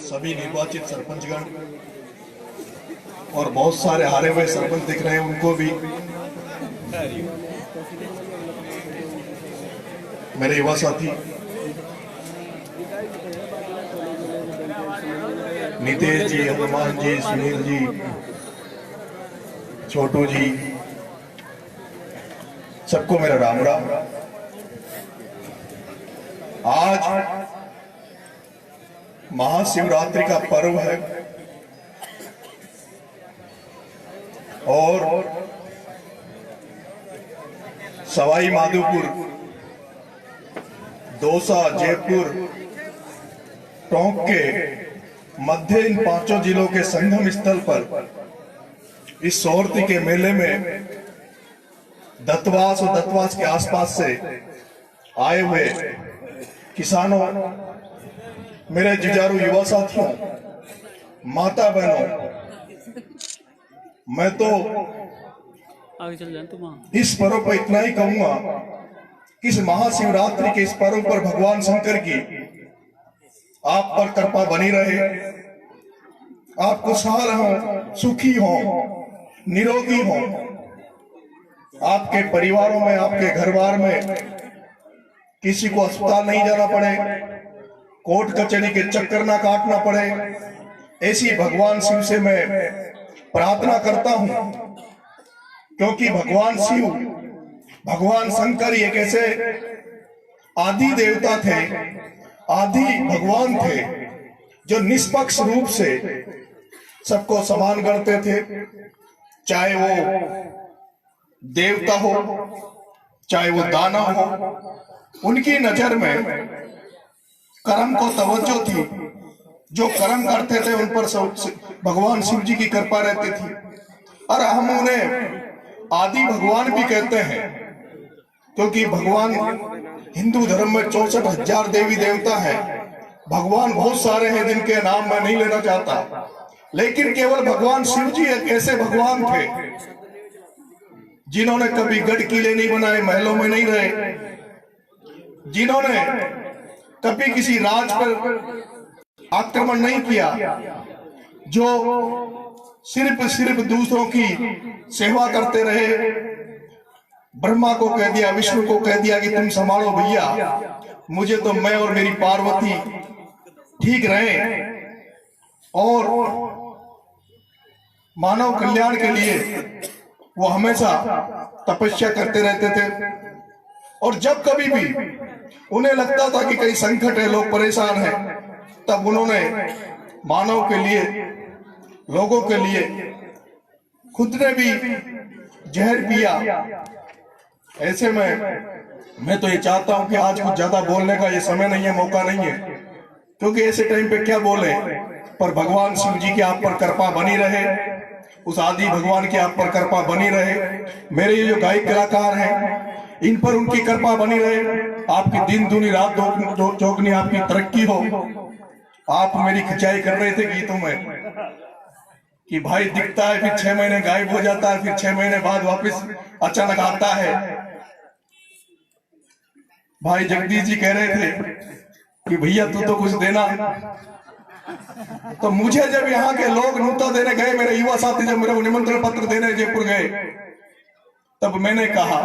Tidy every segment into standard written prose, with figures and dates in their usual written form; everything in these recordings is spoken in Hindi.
सभी निर्वाचित सरपंचगण और बहुत सारे हारे हुए सरपंच दिख रहे हैं, उनको भी मेरे युवा साथी नितेश जी, हनुमान जी, सुनील जी, छोटू जी, सबको मेरा राम राम। आज महाशिवरात्रि का पर्व है और सवाई माधोपुर, दौसा, जयपुर, टोंक के मध्य इन पांचों जिलों के संगम स्थल पर इस सोरती के मेले में दत्तवास और दत्तवास के आसपास से आए हुए किसानों, मेरे जुझारू युवा साथियों, माता बहनों, मैं तो आगे चल जाए तुम। इस पर्व पर इतना ही कहूंगा कि इस महाशिवरात्रि के इस पर्व पर भगवान शंकर की आप पर कृपा बनी रहे, आप खुशहाल हो, सुखी हो, निरोगी हो, आपके परिवारों में, आपके घर बार में किसी को अस्पताल नहीं जाना पड़े, कोर्ट कचहरी के चक्कर ना काटना पड़े, ऐसी भगवान शिव से मैं प्रार्थना करता हूं। क्योंकि भगवान शिव, भगवान शंकर एक ऐसे आदि देवता थे, आदि भगवान थे जो निष्पक्ष रूप से सबको समान गणते थे, चाहे वो देवता हो, चाहे वो दानव हो। उनकी नजर में कर्म को तवज्जो थी, जो कर्म करते थे उन पर भगवान शिव जी की कृपा रहती थी। और हम उन्हें आदि भगवान भी कहते हैं, क्योंकि भगवान हिंदू धर्म में 64,000 देवी देवता है। भगवान बहुत सारे हैं जिनके नाम मैं नहीं लेना चाहता, लेकिन केवल भगवान शिव जी एक ऐसे भगवान थे जिन्होंने कभी गढ़ किले नहीं बनाए, महलों में नहीं रहे, जिन्होंने कभी किसी राज पर आक्रमण नहीं किया, जो सिर्फ दूसरों की सेवा करते रहे। ब्रह्मा को कह दिया, विष्णु को कह दिया कि तुम संभालो भैया, मुझे तो मैं और मेरी पार्वती ठीक रहे। और मानव कल्याण के लिए वो हमेशा तपस्या करते रहते थे। और जब कभी भी उन्हें लगता था कि कहीं संकट है, लोग परेशान हैं, तब उन्होंने मानव के लिए, लोगों के लिए खुद ने भी जहर पिया। ऐसे में मैं तो ये चाहता हूं कि आज कुछ ज्यादा बोलने का ये समय नहीं है, मौका नहीं है, क्योंकि ऐसे टाइम पे क्या बोले। पर भगवान शिव जी की आप पर कृपा बनी रहे, उस आदि भगवान की आप पर कृपा बनी रहे। मेरे ये जो गायक कलाकार हैं, इन पर उनकी कृपा बनी रहे। आपकी दिन दूनी रात चौगनी आपकी तरक्की हो। आप मेरी खिंचाई कर रहे थे गीतों में कि भाई दिखता है, फिर 6 महीने गायब हो जाता है, फिर 6 महीने बाद वापस अचानक आता है। भाई जगदीश जी कह रहे थे कि भैया तू तो कुछ देना। तो मुझे जब यहाँ के लोग न्योता देने गए, मेरे युवा साथी जब मेरे निमंत्रण पत्र देने जयपुर गए, तब मैंने कहा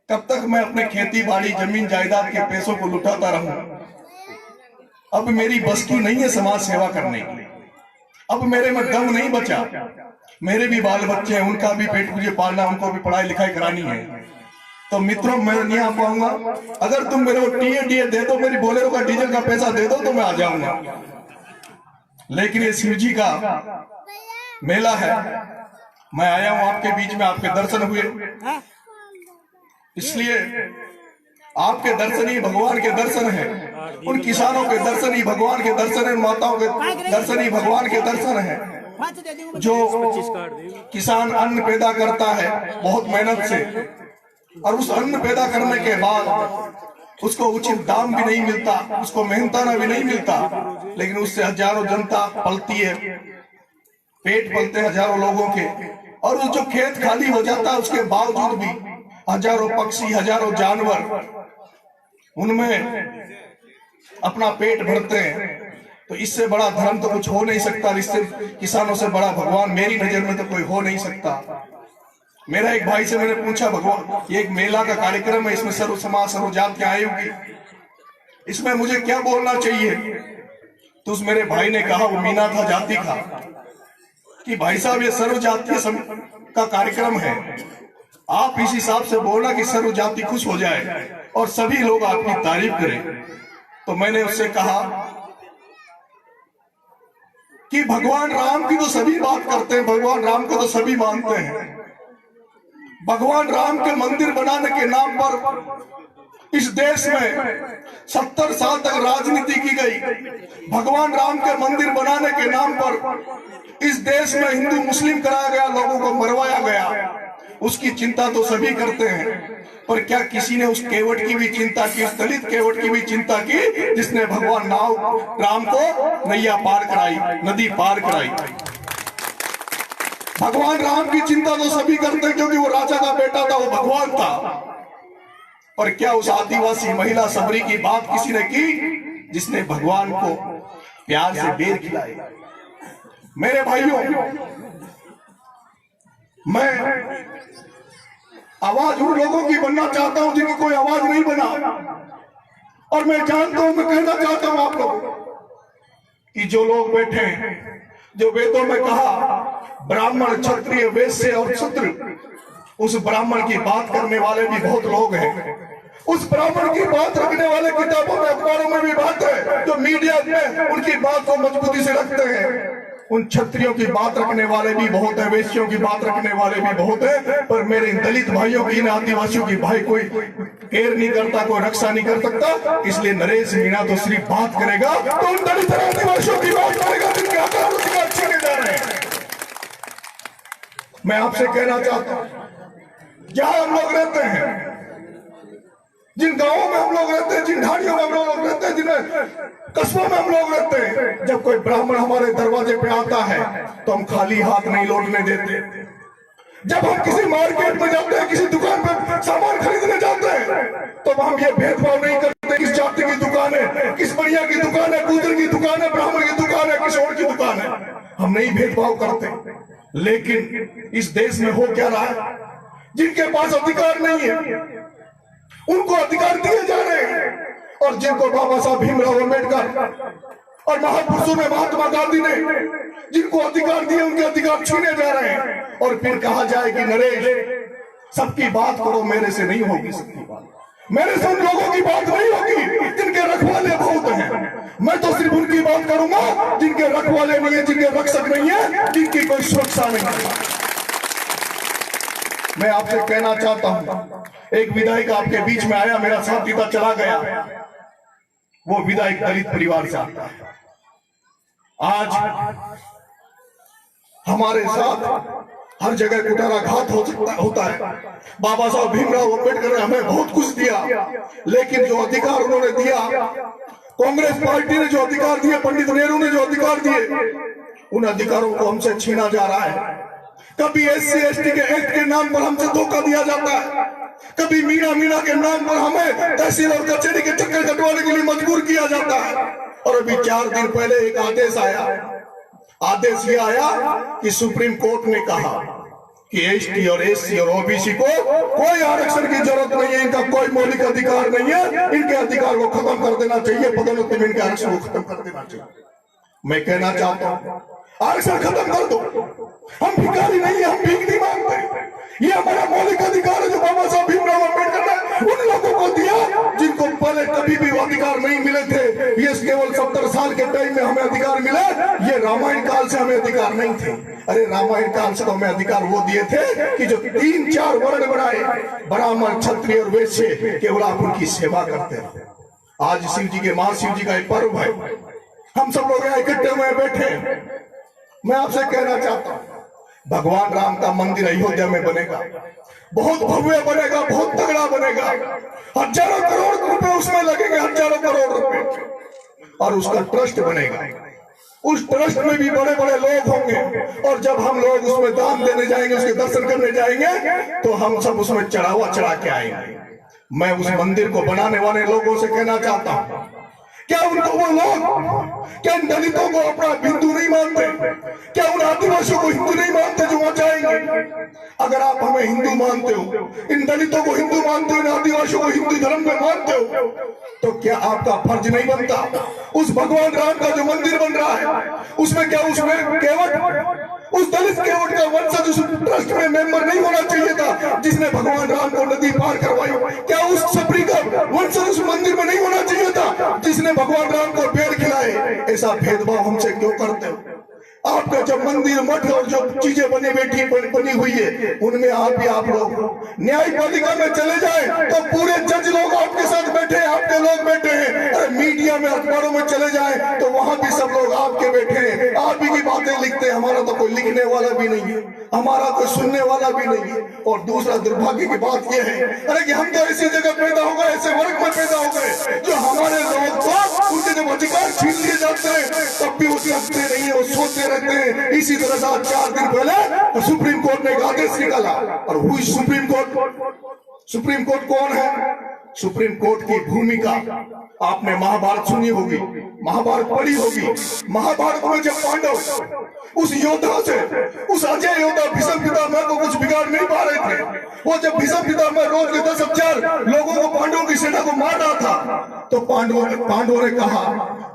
कब तक मैं अपने खेती बाड़ी, जमीन जायदाद के पैसों को लुटाता रहूं। अब मेरी बस की नहीं है समाज सेवा करने की, अब मेरे में दम नहीं बचा। मेरे भी बाल बच्चे हैं, उनका भी पेट मुझे पालना, उनको भी पढ़ाई लिखाई करानी है। तो मित्रों, मैं नहीं आ पाऊंगा। अगर तुम मेरे को टीए दे दो, मेरी बोलेरो का डीजल का पैसा दे दो, तो मैं आ जाऊंगा। लेकिन ये शिव जी का मेला है, मैं आया हूं आपके बीच में, आपके दर्शन हुए, इसलिए आपके दर्शन ही भगवान के दर्शन है। उन किसानों के दर्शन ही भगवान के दर्शन है, माताओं के दर्शन ही भगवान के दर्शन है। जो किसान अन्न पैदा करता है बहुत मेहनत से, और उस अन्न पैदा करने के बाद उसको उचित दाम भी नहीं मिलता, उसको मेहनताना भी नहीं मिलता, लेकिन उससे हजारों जनता पलती है, पेट पलते हजारों लोगों के। और वो जो खेत खाली हो जाता है, उसके बावजूद भी हजारों पक्षी, हजारों जानवर उनमें अपना पेट भरते हैं। तो इससे बड़ा धर्म तो कुछ हो नहीं सकता, इससे किसानों से बड़ा भगवान मेरी नजर में तो कोई हो नहीं सकता। मेरा एक भाई से मैंने पूछा, भगवान ये एक मेला का कार्यक्रम है, इसमें सर्व समाज सर्व जातियां आई होगी, इसमें मुझे क्या बोलना चाहिए? तो उस मेरे भाई ने कहा, वो मीना था जाति का, कि भाई साहब ये सर्व जातीय का कार्यक्रम है, आप इस हिसाब से बोलना कि सर्व जाति खुश हो जाए और सभी लोग आपकी तारीफ करें। तो मैंने उससे कहा कि भगवान राम की तो सभी बात करते हैं, भगवान राम को तो सभी मानते हैं। भगवान राम के मंदिर बनाने के नाम पर इस देश में 70 साल तक राजनीति की गई। भगवान राम के मंदिर बनाने के नाम पर इस देश में हिंदू मुस्लिम कराया गया, लोगों को मरवाया गया। उसकी चिंता तो सभी करते हैं, पर क्या किसी ने उस केवट की भी चिंता की, उस दलित केवट की भी चिंता की जिसने भगवान राम को नैया पार कराई, नदी पार कराई? भगवान राम की चिंता तो सभी करते हैं क्योंकि वो राजा का बेटा था, वो भगवान था। पर क्या उस आदिवासी महिला सबरी की बात किसी ने की जिसने भगवान को प्यार से बेर खिलाई? मेरे भाइयों, मैं आवाज उन लोगों की बनना चाहता हूं जिनकी कोई आवाज नहीं बना। और मैं जानता हूं, मैं कहना चाहता हूं आप लोगों कि जो लोग बैठे हैं, जो वेदों में कहा ब्राह्मण क्षत्रिय वैश्य और शूद्र, उस ब्राह्मण की बात करने वाले भी बहुत लोग हैं। उस ब्राह्मण की बात रखने वाले किताबों में, अखबारों में भी बात है, जो मीडिया में उनकी बात को मजबूती से रखते हैं। उन क्षत्रियों की बात रखने वाले भी बहुत है, वैश्यों की बात रखने वाले भी बहुत है, पर मेरे इन दलित भाइयों की, इन आदिवासियों की भाई कोई केयर नहीं करता, कोई रक्षा नहीं कर सकता। इसलिए नरेश मीणा तो सिर्फ बात करेगा तो उन दलित आदिवासियों की बात करेगा जिनके आधार अधिकार छीने जा रहे हैं। मैं आपसे कहना चाहता हूं, जहां हम लोग रहते हैं, जिन गांवों में हम लोग रहते हैं, जिन ढाणियों में हम लोग रहते हैं, जिन कस्बों में हम लोग रहते हैं, जब कोई ब्राह्मण हमारे दरवाजे पे आता है तो हम खाली हाथ नहीं लौटने देते। जब हम किसी मार्केट में जाते हैं, किसी दुकान पे सामान खरीदने जाते हैं, तो हम ये भेदभाव नहीं करते किस जाति की दुकान है, किस बढ़िया की दुकान है, गुजर की दुकान है, ब्राह्मण की दुकान है, किस और की दुकान है, हम नहीं भेदभाव करते। लेकिन इस देश में हो क्या रहा है? जिनके पास अधिकार नहीं है उनको अधिकार दिए जा रहे हैं, और जिनको बाबा साहब भीमराव अम्बेडकर और महापुरुषों में महात्मा गांधी ने जिनको अधिकार दिए, उनके अधिकार छीने जा रहे हैं। और फिर कहा जाए कि नरेश सबकी बात करो, मेरे से नहीं होगी सबकी बात, मेरे से उन लोगों की बात नहीं होगी जिनके रखवाले बहुत हैं। मैं तो सिर्फ उनकी बात करूंगा जिनके रखवाले नहीं है, जिनके रक्षक नहीं है, जिनकी कोई सुरक्षा नहीं है। मैं आपसे कहना चाहता हूं, एक विधायक आपके बीच में आया, मेरा साथ देता चला गया। वो विधायक दलित परिवार से आता है। आज हमारे साथ हर जगह कुटारा घात होता है। बाबा साहब भीमराव अम्बेडकर ने हमें बहुत कुछ दिया, लेकिन जो अधिकार उन्होंने दिया, कांग्रेस पार्टी ने जो अधिकार दिए, पंडित नेहरू ने जो अधिकार दिए, उन अधिकारों को हमसे छीना जा रहा है। कभी SC/ST के एक्ट के नाम पर हमसे धोखा दिया जाता है, कभी मीणा के नाम पर हमें तहसील और कचहरी के चक्कर कटवाने के लिए मजबूर किया जाता है। और अभी 4 दिन पहले एक आदेश आया। आदेश ये आया कि सुप्रीम कोर्ट ने कहा कि ST और SC और OBC को कोई आरक्षण की जरूरत नहीं है, इनका कोई मौलिक अधिकार नहीं है, इनके अधिकार को खत्म कर देना चाहिए, पदोन्नति में इनके आरक्षण को खत्म कर देना चाहिए। मैं कहना चाहता हूँ, आरक्षण खत्म कर दो। हम भिखारी नहीं है, हम भीख नहीं मांगते। ये हमारा मौलिक अधिकार है जो बाबा साहब भीमराव अम्बेडकर ने उन लोगों को दिया जिनको पहले कभी भी अधिकार नहीं मिले थे। ये केवल 70 साल के टाइम में हमें अधिकार मिले, ये रामायण काल से हमें अधिकार नहीं थे। अरे रामायण काल से तो हमें अधिकार वो दिए थे कि जो 3-4 वर्ण बनाए, ब्राह्मण क्षत्रिय और वैश्य, केवल आप उनकी सेवा करते रहे। आज शिव जी के, महाशिव जी का एक पर्व है, हम सब लोग यहाँ इकट्ठे हुए बैठे हैं। मैं आपसे कहना चाहता हूं, भगवान राम का मंदिर अयोध्या में बनेगा, बहुत भव्य बनेगा, बहुत तगड़ा बनेगा, हजारों करोड़ रुपए उसमें लगेंगे, हजारों करोड़ रुपए, और उसका ट्रस्ट बनेगा। उस ट्रस्ट में भी बड़े बड़े लोग होंगे, और जब हम लोग उसमें दान देने जाएंगे, उसके दर्शन करने जाएंगे, तो हम सब उसमें चढ़ावा चढ़ा के आएंगे। मैं उस मंदिर को बनाने वाले लोगों से कहना चाहता हूं क्या उनको वो लोग, क्या इन दलितों को अपना हिंदू नहीं मानते? क्या उन आदिवासियों को हिंदू नहीं मानते जो वहां जाएंगे? अगर आप हमें हिंदू मानते हो, इन दलितों को हिंदू मानते हो, इन आदिवासियों को हिंदू धर्म में मानते हो, तो क्या आपका फर्ज नहीं बनता उस भगवान राम का जो मंदिर बन रहा है उसमें क्या उसमें केवट, उस दलित केवट का वंशज उस ट्रस्ट में मेंबर नहीं होना चाहिए था जिसने भगवान राम को नदी पार करवाई? क्या उस छपरी का वंशज उस मंदिर में नहीं होना चाहिए था जिसने भगवान राम को पेड़ खिलाए? ऐसा भेदभाव हमसे क्यों करते हो? आपका जब मंदिर मठ और जो चीजें बनी हुई है उनमें आप लोग न्यायपालिका में चले जाए तो पूरे जज लोग आपके साथ बैठे हैं, आपके लोग बैठे हैं। अरे मीडिया में अखबारों में चले जाए तो वहां भी सब लोग आपके बैठे हैं, आप ही की बातें लिखते हैं। हमारा तो कोई लिखने वाला भी नहीं है, हमारा कोई सुनने वाला भी नहीं है। और दूसरा दुर्भाग्य की बात यह है अरे कि हम तो ऐसी जगह पैदा हो गए, ऐसे वर्ग में पैदा हो गए जो हमारे लोग तो उनके जब अधिकार छीन लिए जाते हैं तब भी उसे हंसते नहीं है, वो सोचते रहते हैं। इसी तरह से 4 दिन पहले सुप्रीम कोर्ट ने एक आदेश निकाला। और हुई सुप्रीम कोर्ट कौन है? सुप्रीम कोर्ट की भूमिका आपने महाभारत सुनी होगी, महाभारत पढ़ी होगी। महाभारत में जब पांडव उस योद्धा से, उस अजय योद्धा भीष्म पितामह को कुछ बिगाड़ नहीं पा रहे थे, वो जब भीष्म पितामह रोज के 10,000 लोगों को, पांडवों की सेना को मार रहा था, तो पांडवों ने कहा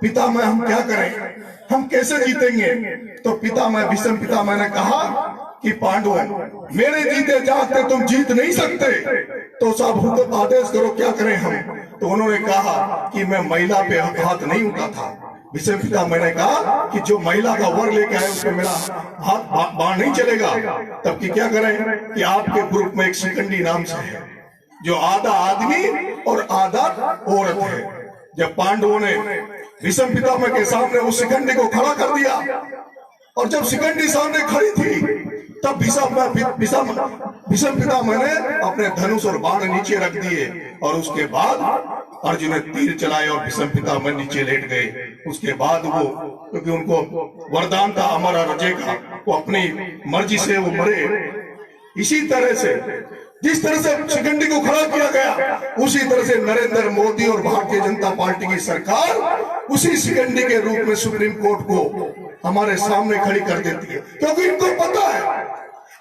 पितामह हम क्या करें, हम कैसे जीतेंगे? तो भीष्म पितामह ने कहा कि पांडव मेरे जीते जागते तुम जीत नहीं सकते, तो सब हुक्म आदेश करो क्या करें हम? तो उन्होंने कहा कि मैं महिला पे हाथ नहीं उठाता। भीष्म पितामह ने कहा कि जो महिला का वर लेके आए उसमें मेरा हाथ बाण नहीं चलेगा। तब कि क्या करें कि आपके ग्रुप में एक शिखंडी नाम से है जो आधा आदमी और आधा औरत है। जब पांडवों ने भीष्म पितामह के सामने उस शिखंडी को खड़ा कर दिया और जब शिखंडी सामने खड़ी थी तब भीष्म पितामह ने अपने धनुष और बाण नीचे रख दिए और उसके बाद अर्जुन ने तीर चलाए और भीष्म पितामह नीचे लेट गए। उसके बाद वो, क्योंकि उनको वरदान था अमर अजय का, वो अपनी मर्जी से वो मरे। इसी तरह से जिस तरह से शिखंडी को खड़ा किया गया उसी तरह से नरेंद्र मोदी और भारतीय जनता पार्टी की सरकार उसी शिखंडी के रूप में सुप्रीम कोर्ट को हमारे सामने खड़ी कर देती है। क्योंकि इनको पता है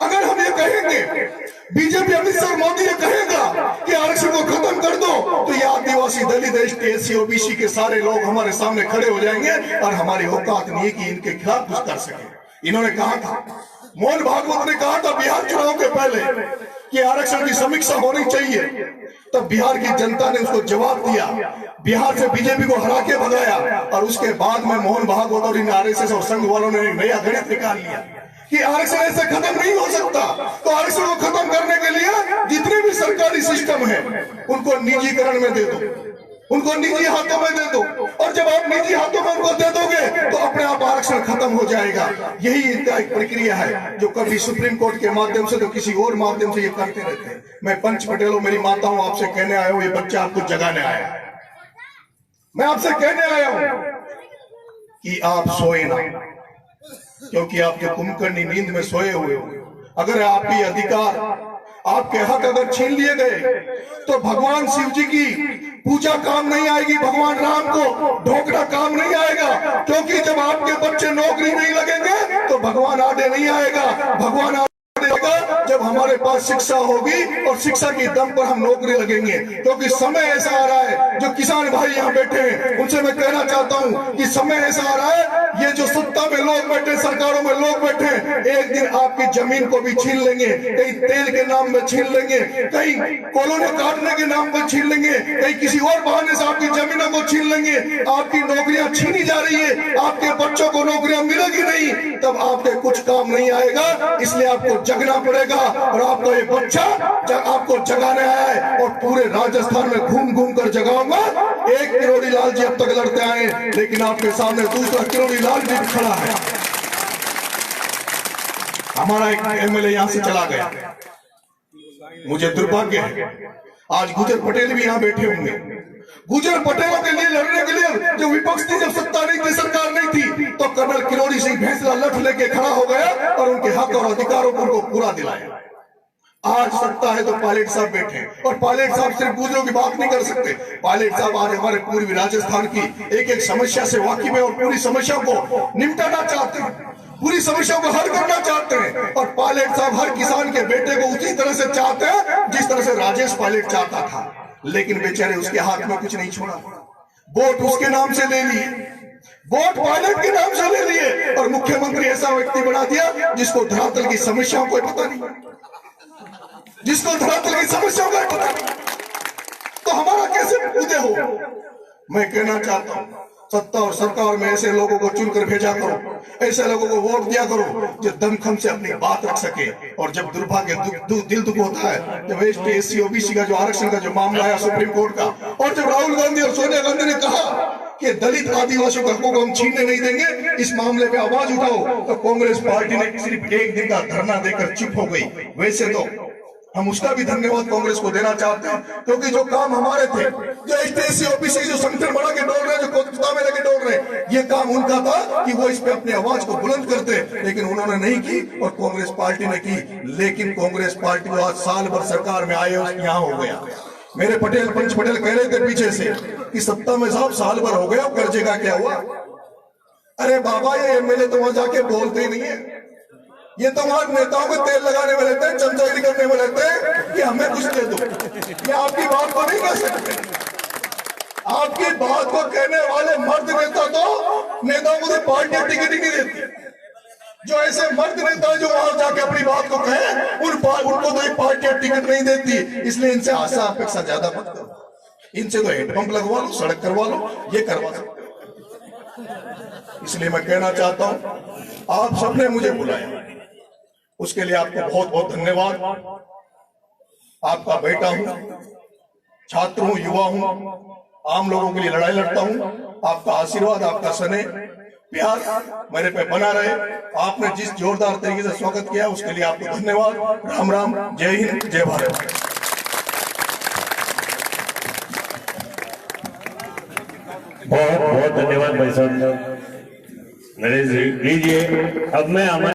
अगर हम ये कहेंगे, बीजेपी अमित शाह मोदी ये कहेगा कि आरक्षण को खत्म कर दो, तो ये आदिवासी दलित एसटी ओबीसी के सारे लोग हमारे सामने खड़े हो जाएंगे और हमारी औकात नहीं है कि इनके खिलाफ कुछ कर सके। इन्होंने कहा था, मोहन भागवत ने कहा था बिहार चुनाव के पहले कि आरक्षण की समीक्षा होनी चाहिए, तब बिहार की जनता ने उसको जवाब दिया, बिहार से बीजेपी को हरा के भगाया। और उसके बाद में मोहन भागवत और इन आरएसएस और संघ वालों ने नया गणित निकाल लिया कि आरक्षण ऐसे खत्म नहीं हो सकता। तो आरक्षण को खत्म करने के लिए जितने भी सरकारी सिस्टम है उनको निजीकरण में दे दो, उनको निजी हाथों में दे दो, और जब आप निजी हाथों में उनको दे दोगे तो अपने आप आरक्षण खत्म हो जाएगा। यही इनका एक प्रक्रिया है जो कभी सुप्रीम कोर्ट के माध्यम से तो किसी और माध्यम से ये करते रहते हैं। मैं पंच पटेलों, मेरी माताओं, आपसे कहने आया हूं, ये बच्चा आपको जगाने आया है। मैं आपसे कहने आया हूं कि आप सोए ना, क्योंकि आपके कुंभकर्णी नींद में सोए हुए हो। अगर आपकी अधिकार, आपके हक अगर छीन लिए गए तो भगवान शिव जी की पूजा काम नहीं आएगी, भगवान राम को ढोकना काम नहीं आएगा। क्योंकि जब आपके बच्चे नौकरी नहीं लगेंगे तो भगवान आगे नहीं आएगा। भगवान आएगा जब हमारे पास शिक्षा होगी और शिक्षा की दम पर हम नौकरी लगेंगे। क्योंकि समय ऐसा आ रहा है, जो किसान भाई यहाँ बैठे हैं उनसे मैं कहना चाहता हूँ कि समय ऐसा आ रहा है, ये जो सत्ता में लोग बैठे, सरकारों में लोग बैठे, एक दिन आपकी जमीन को भी छीन लेंगे, कहीं तेल के नाम में छीन लेंगे, कहीं कॉलोनी काटने के नाम पर छीन लेंगे, कहीं किसी और बहाने से आपकी जमीनों को छीन लेंगे। आपकी नौकरियां छीनी जा रही है, आपके बच्चों को नौकरियां मिलेगी नहीं, तब आपके कुछ काम नहीं आएगा। इसलिए आपको जगना पड़ेगा और आपका ये बच्चा आपको जगाने आया है और पूरे राजस्थान में घूम घूम कर जगाऊंगा। एक किरोड़ी लाल जी अब तक लड़ते आए, लेकिन आपके सामने दूसरा किरोड़ी लाल जी खड़ा है। हमारा एक एमएलए यहां से चला गया, मुझे दुर्भाग्य है। आज गुजर पटेल भी यहां बैठे होंगे। गुजर पटेलों के लिए लड़ने के लिए जो विपक्ष थी, जब सत्ता नहीं थी, सरकार नहीं थी, तो कर्नल किरोड़ी सिंह भैंसला लठ लेके खड़ा हो गया और उनके हक और अधिकारों को उनको पूरा दिलाया। आज सत्ता है तो पायलट साहब बैठे और पायलट साहब सिर्फ गुजरों की बात नहीं कर सकते। पायलट साहब आज हमारे पूर्वी राजस्थान की एक एक समस्या से वाकिफ है और पूरी समस्या को निपटाना चाहते हैं, पूरी समस्या को हल करना चाहते हैं। और पायलट साहब हर किसान के बेटे को उसी तरह से चाहते हैं जिस तरह से राजेश पायलट चाहता था, लेकिन बेचारे उसके हाथ में कुछ नहीं छोड़ा। वोट उसके नाम से ले लिए, वोट पायलट के नाम से ले लिए और मुख्यमंत्री ऐसा व्यक्ति बना दिया जिसको धरातल की समस्याओं को पता नहीं, जिसको धरातल की समस्याओं का पता नहीं, तो हमारा कैसे उदय हो। मैं कहना चाहता हूं सत्ता और सरकार में ऐसे लोगों को चुनकर भेजा करो, ऐसे लोगों को वोट दिया करो जो दमखम से अपनी बात रख सके। और जब दुर्भाग्य दिल दुख होता है, जब एसटी एससी ओबीसी का जो आरक्षण का जो मामला आया सुप्रीम कोर्ट का, और जब राहुल गांधी और सोनिया गांधी ने कहा कि दलित आदिवासियों के हकों को हम छीनने नहीं देंगे, इस मामले पे आवाज उठाओ, तो कांग्रेस पार्टी ने सिर्फ एक दिन का धरना देकर चुप हो गई। वैसे तो हम उसका भी धन्यवाद कांग्रेस को देना चाहते हैं, क्योंकि जो काम हमारे थे, जो एसटी ओबीसी जो संगठन बना के डोल रहे, जो कोलकाता में लगे डोल रहे, ये काम उनका था कि वो इस पे अपनी आवाज को बुलंद करते, लेकिन उन्होंने नहीं की और कांग्रेस पार्टी ने की। लेकिन कांग्रेस पार्टी जो आज साल भर सरकार में आए यहाँ हो गया। मेरे पटेल पंच पटेल कह रहे थे पीछे से कि सत्ता में साहब साल भर हो गया, कर्जे का क्या हुआ। अरे बाबा, ये एमएलए तो वहां जाके बोलते ही नहीं है, ये तो हमारे नेताओं को तेल लगाने में लगते हैं, चमचागिरी करने में लगते हैं कि हमें कुछ दे दो। ये आपकी बात को नहीं कह सकते। आपकी बात को कहने वाले मर्द नेता तो नेताओं को तो पार्टियां टिकट ही नहीं देती। जो ऐसे मर्द नेता जो वहां जाके अपनी बात को कहे, उनको तो एक पार्टियां टिकट नहीं देती। इसलिए इनसे आशा अपेक्षा ज्यादा मत करो, इनसे तो हेडपंप लगवा लो, सड़क करवा लो, ये करवा सकते हो। इसलिए मैं कहना चाहता हूं आप सबने मुझे बुलाया, उसके लिए आपको बहुत बहुत धन्यवाद। आपका बेटा हूं, छात्र हूं, युवा हूं, आम लोगों के लिए लड़ाई लड़ता हूं। आपका आशीर्वाद, आपका स्नेह प्यार मेरे पे बना रहे। आपने जिस जोरदार तरीके से स्वागत किया उसके लिए आपको धन्यवाद। राम राम, जय हिंद, जय भारत। बहुत बहुत धन्यवाद भाई साहब। नरेश जी लीजिए। अब मैं